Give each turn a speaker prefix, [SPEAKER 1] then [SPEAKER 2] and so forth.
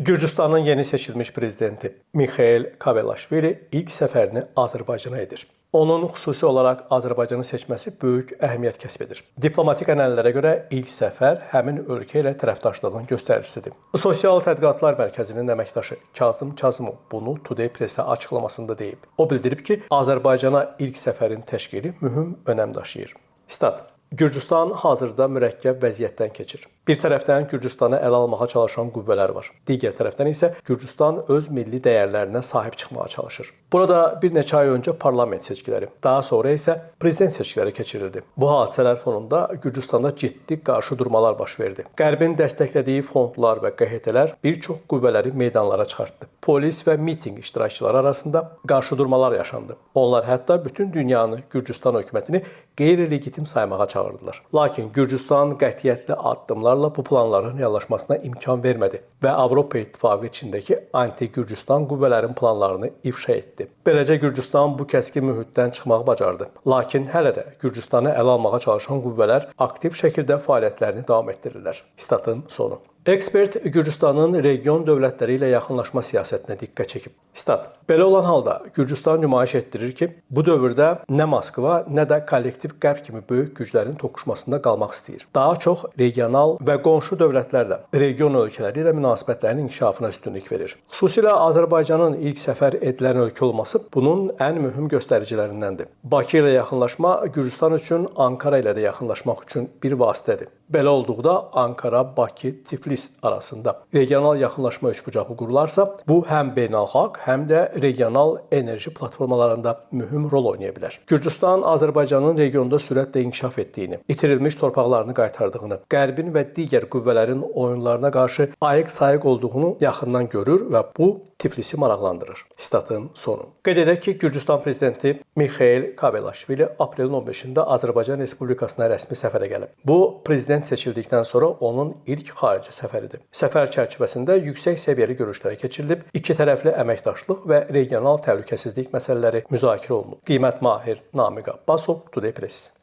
[SPEAKER 1] Gürcüstanın yeni seçilmiş prezidenti Mikhail Kavelaşvili ilk səfərini Azərbaycana edir. Onun xüsusi olaraq Azərbaycanı seçməsi böyük əhəmiyyət kəsb edir. Diplomatik ənəllərə görə ilk səfər həmin ölkə ilə tərəfdaşlığın göstəricisidir. Sosial Tədqiqatlar Mərkəzinin əməkdaşı Kazım Kazımov bunu Today Press-ə açıqlamasında deyib. O bildirib ki, Azərbaycana ilk səfərin təşkili mühüm önəm daşıyır. Stat: Gürcüstan hazırda mürəkkəb vəziyyətdən keçir. Bir tərəfdən Gürcüstanı ələ almağa çalışan qüvvələr var. Digər tərəfdən isə Gürcüstan öz milli dəyərlərinə sahib çıxmağa çalışır. Burada bir neçə ay öncə parlament seçkiləri, daha sonra isə prezident seçkiləri keçirildi. Bu hadisələr fonunda Gürcüstanda ciddi qarşıdurmalar baş verdi. Qərbin dəstəklədiyi fondlar və QHT-lər bir çox qüvvələri meydanlara çıxartdı. Polis və mitinq iştirakçıları arasında qarşıdurmalar yaşandı. Onlar hətta bütün dünyanı Gürcüstan hökumətini qeyri-legitim saymağa çağırdılar. Lakin Gürcüstan qətiyyətli addımlarla bu planların reallaşmasına imkan vermədi və Avropa İttifaqı içindəki anti-Gürcüstan qüvvələrin planlarını ifşa etdi. Beləcə Gürcüstan bu kəskin mühitdən çıxmağı bacardı. Lakin hələ də Gürcüstanı ələ almağa çalışan qüvvələr aktiv şəkildə fəaliyyətlərini davam etdirirlər. Statın sonu. Ekspert Gürcüstanın region dövlətləri ilə yaxınlaşma siyasətinə diqqət çəkib. Stat: Belə olan halda Gürcüstan nümayiş etdirir ki, bu dövrdə nə Moskva, nə də kollektiv qərb kimi böyük güclərin toqquşmasında qalmaq istəyir. Daha çox regional və qonşu dövlətlərlə, region ölkələri ilə münasibətlərin inkişafına üstünlük verir. Xüsusilə Azərbaycanın ilk səfər edilən ölkə olması bunun ən mühüm göstəricilərindəndir. Bakı ilə yaxınlaşma Gürcüstan üçün Ankara ilə də yaxınlaşmaq üçün bir vasitədir. Belə olduqda Ankara, Bakı, Tiflis arasında regional yaxınlaşma üçbucağı qurularsa, bu həm beynəlxalq, həm də regional enerji platformalarında mühüm rol oynaya bilər. Gürcüstan Azərbaycanın regionda sürətlə inkişaf etdiyini, itirilmiş torpaqlarını qaytardığını, Qərbin və digər qüvvələrin oyunlarına qarşı ayıq-sayıq olduğunu yaxından görür və bu Tiflisi maraqlandırır. Statın sonu. Qeyd edək ki, Gürcüstan prezidenti Mikhail Kavelaşvili aprelin 15-də Azərbaycan Respublikasına rəsmi səfərə gəlib. Bu, prezident seçildikdən sonra onun ilk xarici səfəridir. Səfər çərçivəsində yüksək səviyyəli görüşlər keçirilib, iki tərəfli əməkdaşlıq və regional təhlükəsizlik məsələləri müzakirə olunub. Qiymət Mahir Namiq Abbasov, Today Press.